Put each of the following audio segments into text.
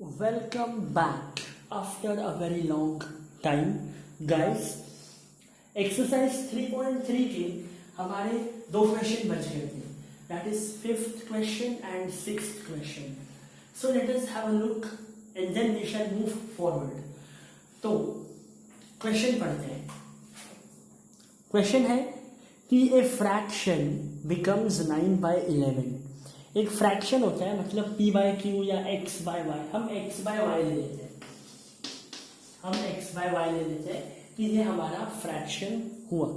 Welcome back after a very long time guys। Exercise 3.3 के हमारे दो क्वेश्चन बच गए थे, that is fifth question and sixth question. So let us have a look and then we shall move forward. तो question पढ़ते हैं। Question है कि ए फ्रैक्शन बिकम्स 9/11। एक फ्रैक्शन होता है, मतलब p बाय क्यू या x बाय वाई। हम x बाय वाई ले लेते हैं, कि ये हमारा फ्रैक्शन हुआ।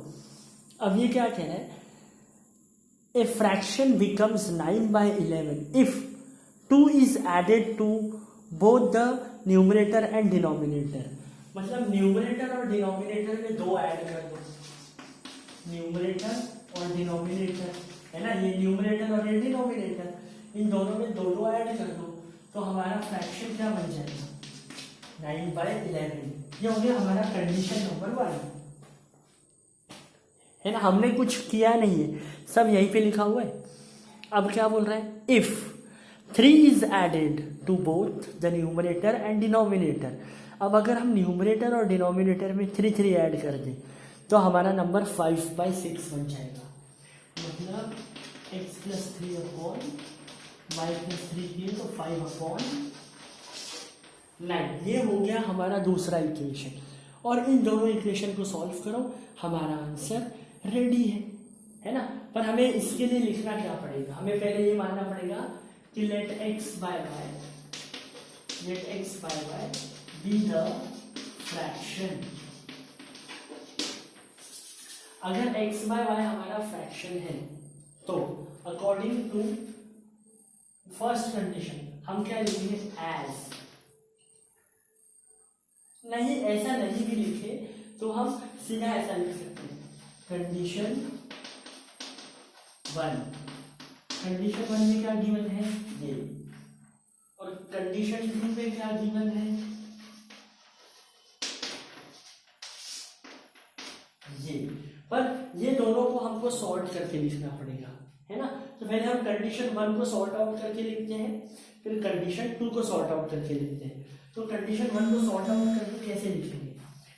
अब ये क्या कह रहा है, a fraction becomes 9/11 if 2 is added to both the numerator and denominator. मतलब न्यूमरेटर और डिनोमिनेटर में 2 ऐड कर दो, न्यूमरेटर और डिनोमिनेटर है ना, ये न्यूमरेटर और ये डिनोमिनेटर, इन दोनों में 2 ऐड कर दो तो हमारा फ्रैक्शन क्या बन जाएगा, 9/11। ये हो गया हमारा कंडीशन नंबर 1, है ना। हमने कुछ किया नहीं है, सब यहीं पे लिखा हुआ है। अब क्या बोल रहा है, if 3 is added to both the numerator and denominator. अब अगर हम न्यूमरेटर और डिनोमिनेटर में 3 ऐड कर दें तो हमारा नंबर 5/6 बन जाएगा। मतलब x + 3 अपॉन y + 3 किए तो 5/9। ये हो गया हमारा दूसरा इक्वेशन। और इन दोनों इक्वेशन को सॉल्व करो, हमारा आंसर रेडी है ना। पर हमें इसके लिए लिखना क्या पड़ेगा, हमें पहले ये मानना पड़ेगा कि let x by y be the fraction. अगर x बाय वाई हमारा फ्रैक्शन है तो अकॉर्डिंग टू फर्स्ट कंडीशन हम क्या लिखेंगे, एज। नहीं, ऐसा नहीं भी लिखे तो हम सीधा ऐसा लिख सकते हैं, कंडीशन 1। कंडीशन 1 में क्या गिवन है, ये। और कंडीशन 2 में क्या गिवन है, ये। पर ये दोनों को हमको सॉर्ट करके लिखना पड़ेगा, है ना। तो पहले हम कंडीशन 1 को सॉर्ट आउट करके लिखते हैं, फिर कंडीशन 2 को सॉर्ट आउट करके लिखते हैं। तो कंडीशन 1 को सॉर्ट आउट करके कैसे लिखेंगे,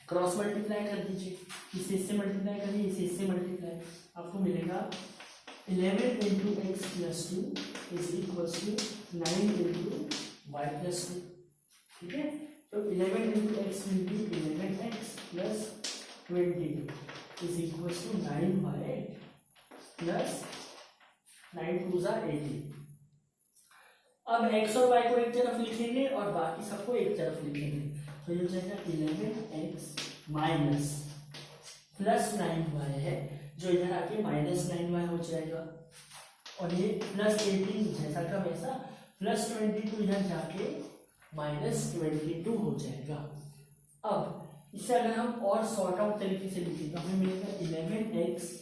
क्रॉस मल्टीप्लाई कर दीजिए, इसे इससे मल्टीप्लाई करिए, इसे इससे मल्टीप्लाई, आपको मिलेगा 11 × x + 2 = 9 × y + 2। ठीक है, तो 11 × x will be 11x + 22 = 9y + 9 × 2 = 18। अब x और y को एक तरफ लिखेंगे और बाकी सबको एक तरफ लिखेंगे, तो ये हो जाएगा 11x - +9y है, जो इधर आके -9y हो जाएगा। और ये +18 जैसा का वैसा, +22 इधर जाके -22 हो जाएगा। अब इसे अगर हम और सॉर्ट आउट तरीके से लिखें तो हमें मिलेगा 11x -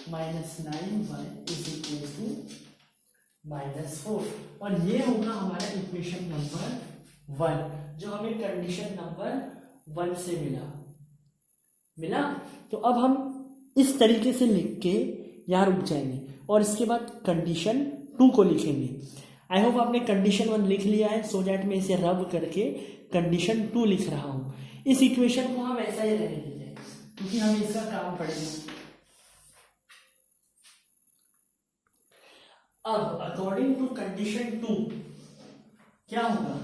9y = -4। और ये होगा हमारा इक्वेशन नंबर 1, जो हमें कंडीशन नंबर 1 से मिला। तो अब हम इस तरीके से लिख के यहाँ रुक जाएंगे और इसके बाद कंडीशन 2 को लिखेंगे। आई होप आपने कंडीशन 1 लिख लिया है, सो दैट मैं इसे रब करके कंडीशन 2 लिख रहा हूं। इस इक्वेशन को हम ऐसा ही रहने देते हैं क्योंकि हमें इसका काम पड़ेगा। अब अकॉर्डिंग टू कंडीशन 2 क्या होगा,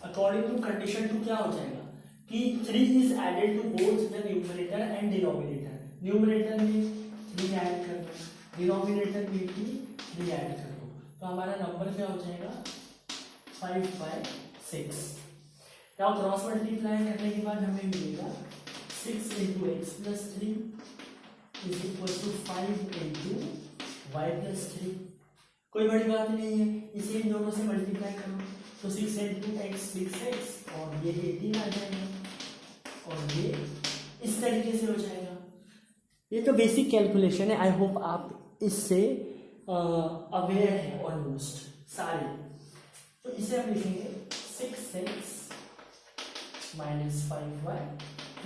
अकॉर्डिंग टू कंडीशन 2 क्या हो जाएगा कि 3 is added to both the numerator and denominator. Numerator में 3 ऐड कर दो, डिनोमिनेटर में भी 3 ऐड कर दो, तो हमारा नंबर क्या हो जाएगा, 5/6। नाउ क्रॉस मल्टीप्लाई करने के बाद हमें मिलेगा 6 × x + 3 = 5 × y + 3। कोई बड़ी बात नहीं है, इसे इन दोनों से मल्टीप्लाई करो तो 6 × x 6x और ये 18 आ जाएगा और ये इस तरीके से हो जाएगा। ये तो बेसिक कैलकुलेशन है, आई होप आप इससे अवेयर है ऑलमोस्ट सारे। तो इसे हम लिखेंगे 6x - 5y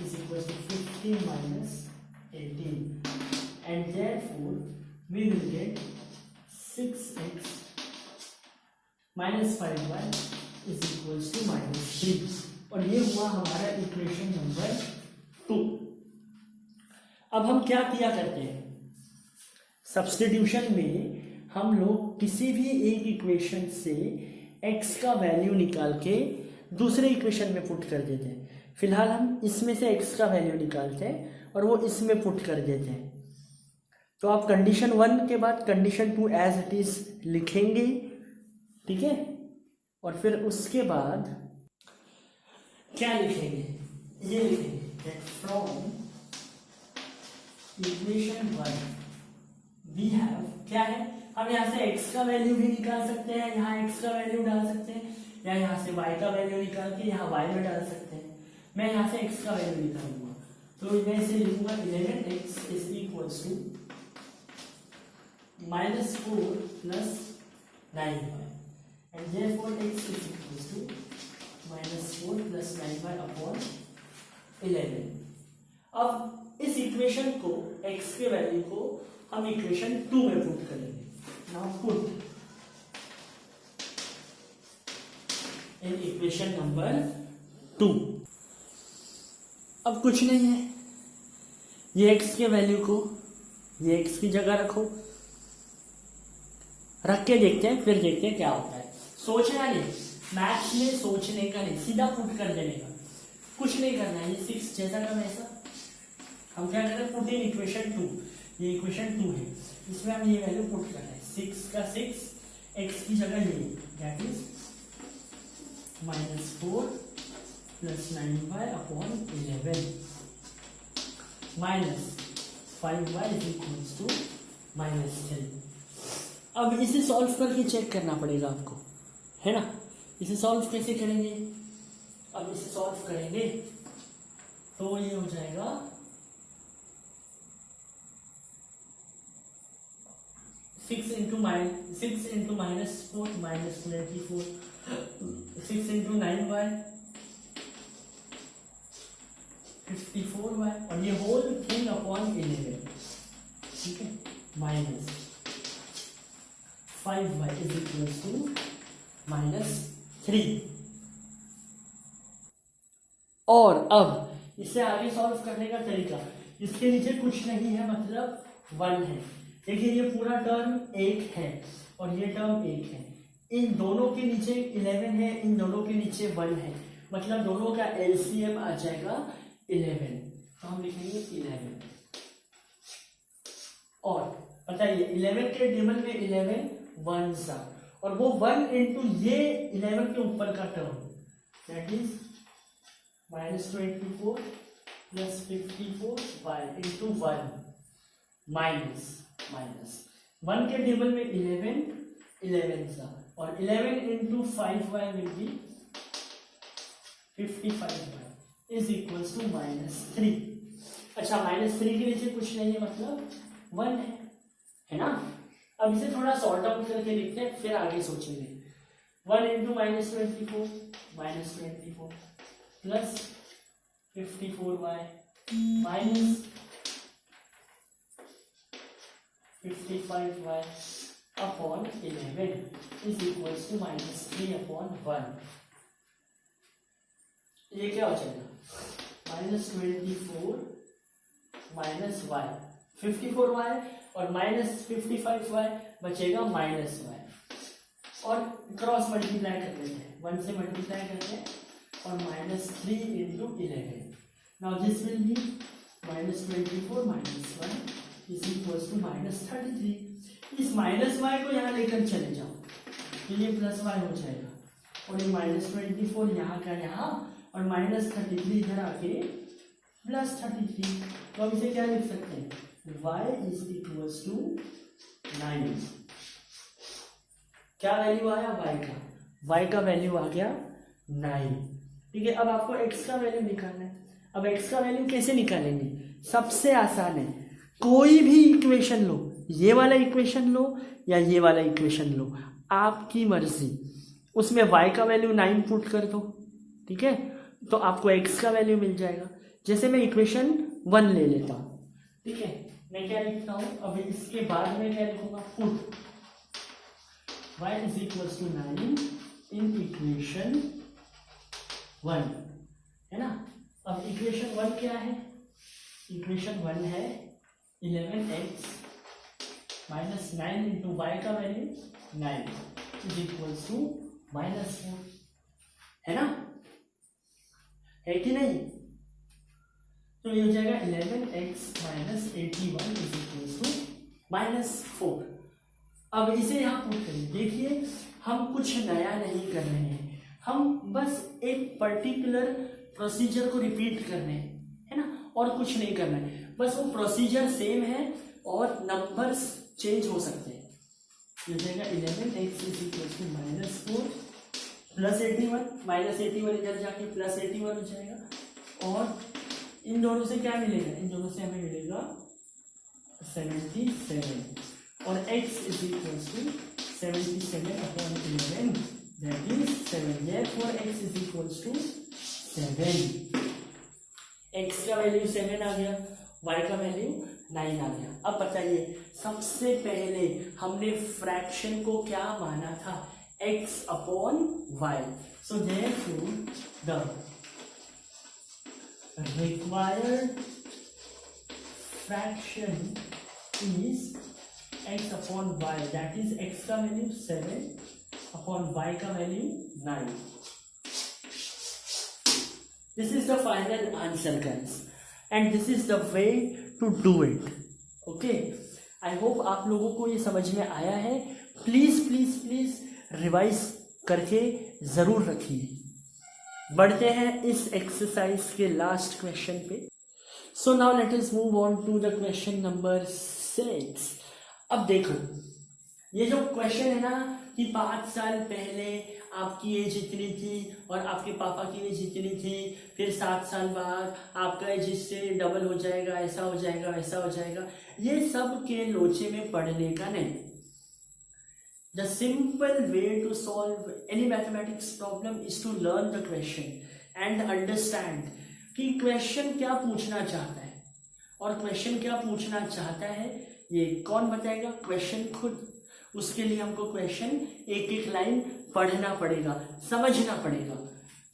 = 15 - 18 and therefore we will get 6x minus 5y is equals to -3, और ये हुआ हमारा इक्वेशन नंबर 2। अब हम क्या किया करते हैं, सब्स्टिट्यूशन में हम लोग किसी भी एक इक्वेशन से x का वैल्यू निकाल के दूसरे इक्वेशन में पुट कर देते हैं। फिलहाल हम इसमें से x का वैल्यू निकालते हैं और वो इसमें पुट कर देते हैं। तो आप कंडीशन 1 के बाद कंडीशन 2 एज इट इज लिखेंगे, ठीक है, और फिर उसके बाद क्या लिखेंगे, ये लिखेंगे that from equation 1 we have, क्या है, हम यहाँ से x का वैल्यू भी निकाल सकते हैं, यहाँ x का वैल्यू डाल सकते हैं, या यहाँ से y का वैल्यू निकाल के यहाँ y में डाल सकते हैं। मैं यहाँ से x का वैल्यू निकालूंगा, तो मैं इसे लिखूंगा 11x is equals to -4 plus 9y, and therefore x is equals to -4 plus 9y upon 11। अब इस इक्वेशन को, x के वैल्यू को हम इक्वेशन 2 में पुट करेंगे। Now put in equation number 2। अब कुछ नहीं है, ये x के वैल्यू को ये x की जगह रखो, रख के देखते हैं, फिर देखते हैं क्या होता है। सोचना नहीं, मैथ्स में सोचने का नहीं, सीधा पुट कर देने का, कुछ नहीं करना है। ये 6 जैसा का वैसा, हम क्या कर रहे हैं, पुट इन इक्वेशन 2। ये इक्वेशन 2 है, इसमें हम ये वैल्यू पुट कर रहे हैं। 6 का 6, x की जगह ये, that is -4 plus 9y upon 11 minus 5y is equals to -3। अब इसे सॉल्व करके चेक करना पड़ेगा आपको, है ना। इसे सॉल्व कैसे करेंगे, अब इसे सॉल्व करेंगे तो ये हो जाएगा 6 इंटू -4 -24, 6 इंटू 9y 54y, और ये होल थिंग अपॉन 11, ठीक है, minus 5y is equal to -3। और अब इससे आगे सॉल्व करने का तरीका, इसके नीचे कुछ नहीं है, मतलब 1 है। देखिए ये पूरा टर्म 1 है और ये टर्म 1 है, इन दोनों के नीचे 11 है, इन दोनों के नीचे 1 है, मतलब दोनों का एलसीएम आ जाएगा 11। तो हम लिखेंगे 11, और बताइए 11 के टेबल में 11 1 सा, और वो 1 इंटू ये 11 के ऊपर का term, that is -24 plus 54y into 1 minus 1 के टेबल में 11 सा, और 11 into 5y will be 55y is equals to -3। अच्छा, -3 के नीचे कुछ नहीं है, मतलब 1 है ना। अब इसे थोड़ा सॉर्ट आउट करके लिखते हैं, फिर आगे सोचेंगे। 1 into -24 plus 54y minus 55y upon 11 is equals to -3 upon 1। ये क्या हो जाएगा, -24 माइनस y 54y और -55y बचेगा -y, और क्रॉस मल्टीप्लाई कर देते हैं, 1 से मल्टीप्लाई करते हैं, और -3 into 11। Now this will be -24 minus 1 is equals to -33। इस -y को यहाँ लेकर चले जाओ, तो ये +y हो जाएगा, और ये -24 यहाँ का यहाँ, और -33 इधर आके +33। तो अब इसे क्या लिख सकते हैं, y इज इक्वल्स टू 9। क्या वैल्यू आया y का वैल्यू आ गया 9, ठीक है। अब आपको x का वैल्यू निकालना है। अब x का वैल्यू कैसे निकालेंगे, सबसे आसान है, कोई भी इक्वेशन लो, ये वाला इक्वेशन लो या ये वाला इक्वेशन लो, आपकी मर्जी, उसमें y का वैल्यू 9 पुट कर दो, ठीक है, तो आपको x का वैल्यू मिल जाएगा। जैसे मैं इक्वेशन 1 ले लेता हूँ, ठीक है, मैं क्या लिखता हूं, अभी इसके बाद में क्या लिखूंगा, put y is equals to 9 in equation 1, है ना। अब इक्वेशन 1 क्या है, इक्वेशन 1 है 11x माइनस 9 इंटू वाई का वैल्यू 9 इज इक्वल्स टू -4, है ना, है कि नहीं। तो ये हो जाएगा 11x minus 81 is equals to -4। अब इसे यहाँ पुट करें, देखिए हम कुछ नया नहीं कर रहे हैं, हम बस एक पर्टिकुलर प्रोसीजर को रिपीट कर रहे हैं, है ना, और कुछ नहीं करना है, बस वो प्रोसीजर सेम है और नंबर्स चेंज हो सकते हैं। हो जाएगा 11x is equals to -4 plus 81, -81 इधर जाके प्लस 81 हो जाएगा, और इन दोनों से क्या मिलेगा, इन दोनों से हमें मिलेगा 77, और x is equals to 77 upon 11 that is 7, therefore x is equals to 7। x का वैल्यू 7 आ गया, y का वैल्यू 9 आ गया। अब बताइए, सबसे पहले हमने फ्रैक्शन को क्या माना था, x upon y, so therefore the required fraction is x upon y, that is x का वैल्यू 7 अपॉन y का value 9। This is the final answer guys, and this is the way to do it. Okay, I hope आप लोगों को ये समझ में आया है। प्लीज प्लीज प्लीज रिवाइज करके जरूर रखिए। बढ़ते हैं इस एक्सरसाइज के लास्ट क्वेश्चन पे। So now let us move on to the question number 6। अब देखो, ये जो क्वेश्चन है ना कि 5 साल पहले आपकी एज इतनी थी और आपके पापा की एज इतनी थी, फिर 7 साल बाद आपका एज इससे डबल हो जाएगा, ऐसा हो जाएगा, वैसा हो जाएगा, ये सब के लोचे में पढ़ने का नहीं। The simple way to solve any mathematics problem is to learn the question and understand कि क्वेश्चन क्या पूछना चाहता है, और क्वेश्चन क्या पूछना चाहता है ये कौन बताएगा, क्वेश्चन खुद। उसके लिए हमको क्वेश्चन एक एक लाइन पढ़ना पड़ेगा, समझना पड़ेगा।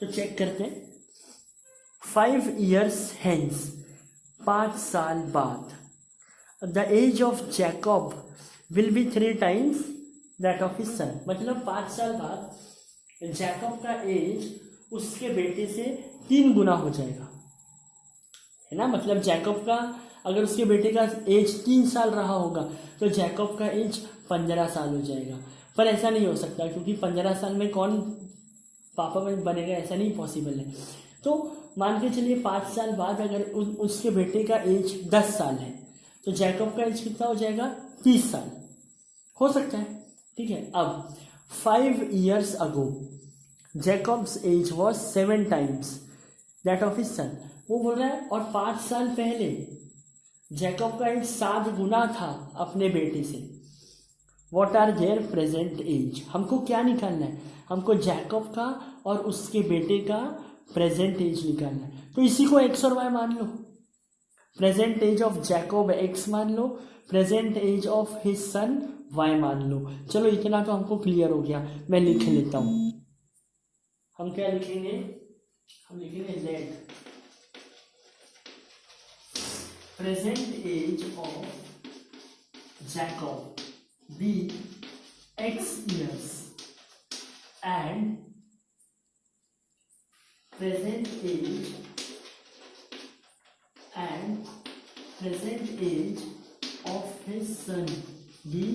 तो चेक करते हैं। 5 years hence, 5 साल बाद, the age of Jacob will be 3 times that of his son। मतलब 5 साल बाद जैकब का एज उसके बेटे से 3 गुना हो जाएगा, है ना। मतलब जैकब का अगर उसके बेटे का एज 3 साल रहा होगा तो जैकब का एज 15 साल हो जाएगा। पर ऐसा नहीं हो सकता क्योंकि 15 साल में कौन पापा में बनेगा, ऐसा नहीं पॉसिबल है। तो मान के चलिए 5 साल बाद अगर उसके बेटे का एज 10 साल है तो जैकब का एज कितना हो जाएगा, 30 साल हो सकता है, ठीक है। अब 5 years ago Jacob's age was 7 times that of his son. वो बोल रहा है और 5 साल पहले जैकब का एज 7 गुना था अपने बेटे से। What are their present age, हमको क्या निकालना है, हमको जैकब का और उसके बेटे का प्रेजेंट एज निकालना है। तो इसी को एक्स और वाई मान लो, present age of Jacob X मान लो, present age of his son Y मान लो। चलो इतना तो हमको क्लियर हो गया, मैं लिख लेता हूं। हम क्या लिखेंगे, हम लिखेंगे let present age of Jacob be x years and present age of his son be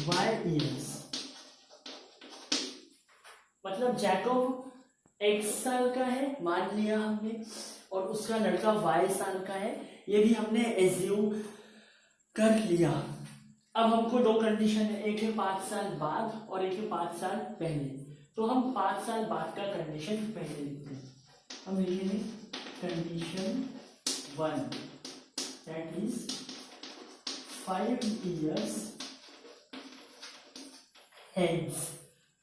y years। मतलब जैकब x साल का है मान लिया हमने, और उसका लड़का y साल का है, ये भी हमने एज्यूम कर लिया। अब हमको 2 कंडीशन है, एक है 5 साल बाद और एक है 5 साल पहले। तो हम 5 साल बाद का कंडीशन पहले लिखते हैं। हम लिखेंगे condition 1 that is 5 years hence।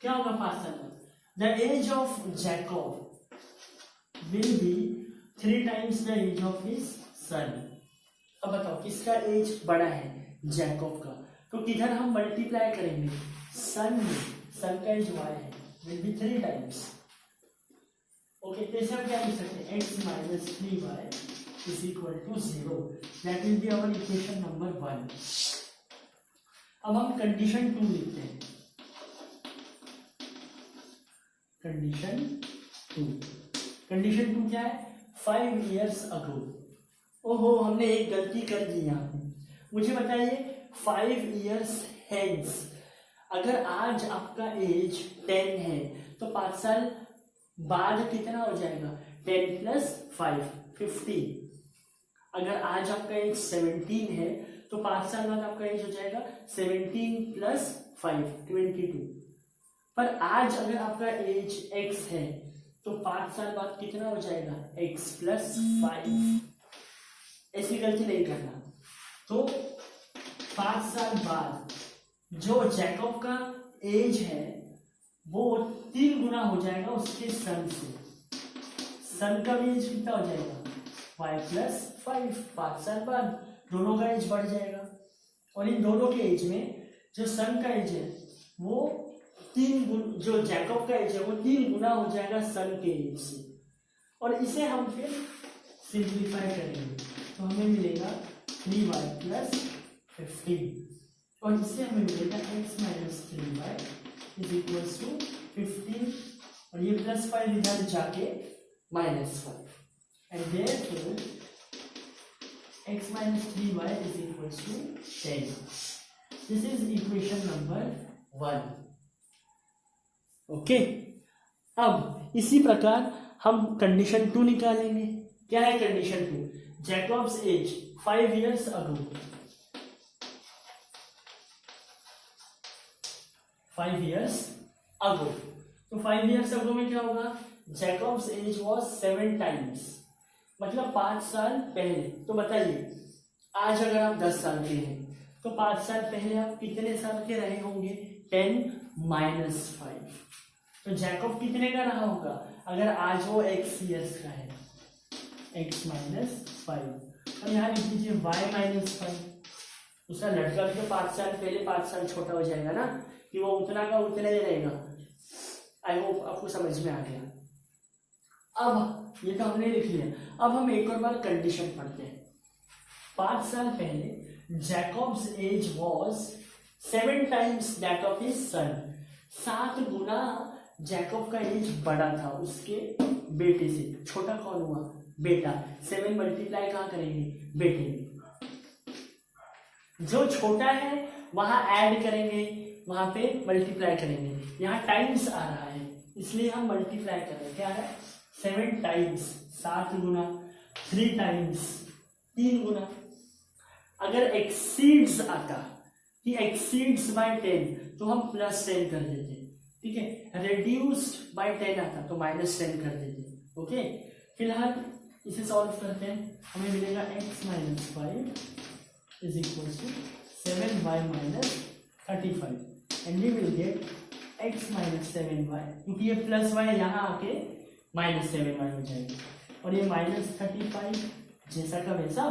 क्या होगा 5 साल बाद, the age of Jacob will be 3 times the age of his son. अब बताओ किसका एज बड़ा है, जैकब का, तो किधर हम मल्टीप्लाई करेंगे, सन में, सन का एज y है, विल बी 3 टाइम्स। ओके, तो इसे हम क्या लिख सकते हैं, x minus 3y is equal to 0, that will be our equation number 1। अब हम कंडीशन 2 लिखते हैं, कंडीशन 2। कंडीशन 2 क्या है, 5 years ago। ओहो, हमने एक गलती कर दी यहाँ पे, मुझे बताइए 5 years hence, अगर आज आपका एज 10 है तो 5 साल बाद कितना हो जाएगा, 10 प्लस 5 15। अगर आज आपका एज 17 है तो 5 साल बाद आपका एज हो जाएगा 17 प्लस 5 22। पर आज अगर आपका एज x है तो 5 साल बाद कितना हो जाएगा, x प्लस 5। ऐसी गलती नहीं करना। तो 5 साल बाद जो जैकब का एज है वो 3 गुना हो जाएगा उसके सन से। सन का भी एज कितना हो जाएगा, y प्लस 5। 5 साल बाद दोनों का एज बढ़ जाएगा, और इन दोनों के एज में जो सन का एज है वो 3 गुना, जो जैकब का एज है वो 3 गुना हो जाएगा सन के एज से। और इसे हम फिर सिंप्लीफाई करेंगे तो हमें मिलेगा 3y प्लस 15, और इससे हमें मिलेगा x minus 3y is equal to 15, और ये प्लस 5 इधर जाके minus 5, and therefore x minus 3y is equal to 10। This is equation number 1। Okay, अब इसी प्रकार हम कंडीशन 2 निकालेंगे। क्या है condition 2, Jacob's age 5 years ago, 5 years ago, तो 5 years ago में क्या होगा, जैकब्स एज वाज 7 टाइम्स, मतलब 5 साल पहले। तो बताइए आज अगर आप 10 साल के हैं तो 5 साल पहले आप कितने साल के रहे होंगे, 10 माइनस 5। तो जैकब कितने का रहा होगा अगर आज वो x years का है, x माइनस 5, और यहाँ लिख दीजिए y माइनस 5। उसका लड़का भी तो 5 साल पहले 5 साल छोटा हो जाएगा ना, कि वो उतना का उतना ही रहेगा। आई होप आपको समझ में आ गया। अब ये तो हमने लिख लिया, अब हम एक और बार कंडीशन पढ़ते हैं। 5 साल पहले Jacob's age was 7 times that of his son, 7 गुना जैकब का एज बड़ा था उसके बेटे से। छोटा कौन हुआ, बेटा। 7 मल्टीप्लाई कहाँ करेंगे, बेटे में। जो छोटा है वहां ऐड करेंगे, वहां पे मल्टीप्लाई करेंगे। यहाँ टाइम्स आ रहा है इसलिए हम मल्टीप्लाई कर रहे हैं। क्या है, 7 टाइम्स 7 गुना, 3 टाइम्स 3 गुना। अगर एक्सीड्स आता कि एक्सीड्स बाय 10 तो हम प्लस 10 कर देते, ठीक है। रेड्यूस्ड बाय 10 आता तो माइनस 10 कर देते। ओके, फिलहाल इसे सॉल्व करते हैं। हमें मिलेगा x minus 5 is equal to 7y minus 35, and we will get x minus 7y, क्योंकि ये प्लस y यहाँ आके माइनस 7y हो जाएगी, और ये माइनस 35 जैसा का वैसा,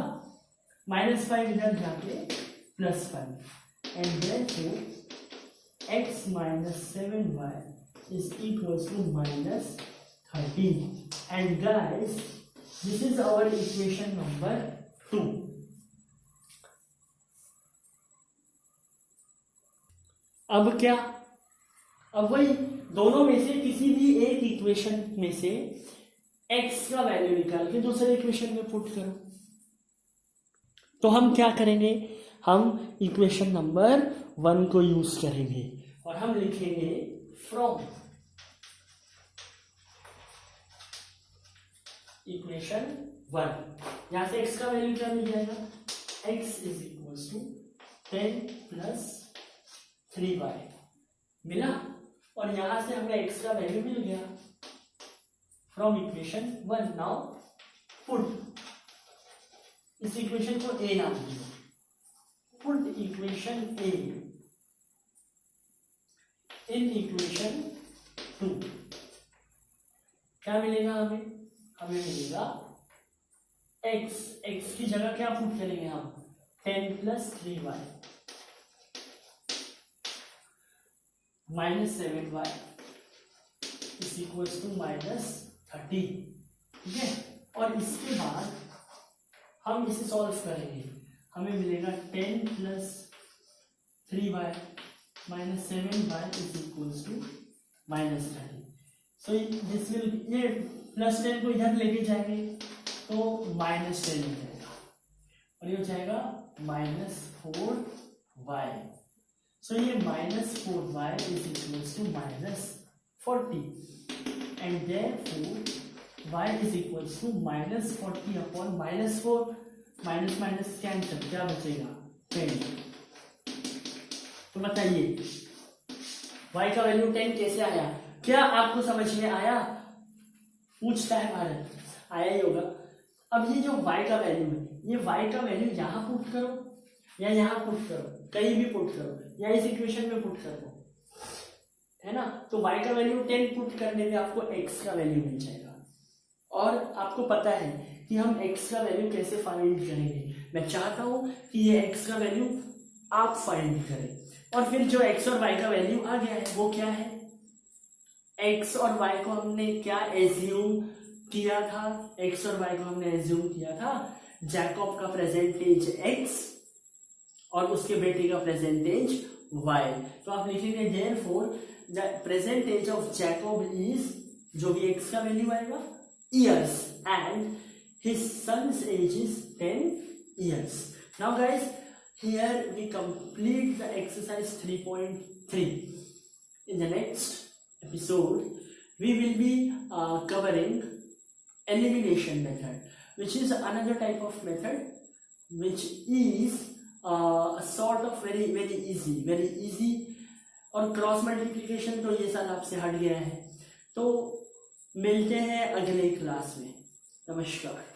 माइनस 5 इधर जाके plus 5, and therefore x minus 7y is equals to minus 13, and guys this is our equation number 2. अब क्या, अब वही दोनों में से किसी भी एक इक्वेशन में से x का वैल्यू निकाल के दूसरे इक्वेशन में पुट करो। तो हम क्या करेंगे, हम इक्वेशन नंबर 1 को यूज करेंगे और हम लिखेंगे फ्रॉम इक्वेशन 1। यहां से x का वैल्यू क्या मिल जाएगा, x is equal to 10 plus 3y मिला, और यहां से हमें x का वैल्यू मिल गया फ्रॉम इक्वेशन 1। नाउ पुट, इस इक्वेशन को a नाम दीजिए, put equation a in equation 2। क्या मिलेगा हमें, हमें मिलेगा एक्स की जगह क्या पुट करेंगे हम 10 + 3y -7y is equal to -30, ठीक है। और इसके बाद हम इसे सॉल्व करेंगे, हमें मिलेगा 10 + 3y -7y is equal to -30। So this will, ये +10 को इधर लेके जाएंगे तो -10 हो जाएगा और ये हो जाएगा -4y। सो ये -4y is equal to -40 and therefore y is equal to -40 upon -4, minus cancel, क्या बचेगा 10। तो बताइए y का वैल्यू 10 कैसे आया, क्या आपको समझ में आया? पूछता है भारत, आया ही होगा। अब ये जो y का वैल्यू है, ये y का वैल्यू यहाँ पुट करो या यहाँ पुट करो, कहीं भी पुट करो या इस इक्वेशन में पुट करो, है ना। तो y का वैल्यू 10 पुट करने पे आपको x का वैल्यू मिल जाएगा। और आपको पता है कि हम x का वैल्यू कैसे फाइंड करेंगे। मैं चाहता हूं कि ये x का वैल्यू आप फाइंड करें, और फिर जो x और y का वैल्यू आ गया है वो क्या है, x और y को हमने क्या एज्यूम किया था, x और y को हमने एज्यूम किया था जैकब का प्रेजेंटेज x और उसके बेटे का प्रेजेंटेज y। तो आप लिखेंगे therefore the percentage of Jacob is, जो भी x का वैल्यू आएगा, years and his son's age is 10 years. Now guys, here we complete the exercise 3.3. In the next episode we will be covering elimination method, which is another type of method which is a sort of very easy, और cross multiplication तो ये साल आपसे हट गया है। तो मिलते हैं अगले क्लास में, नमस्कार।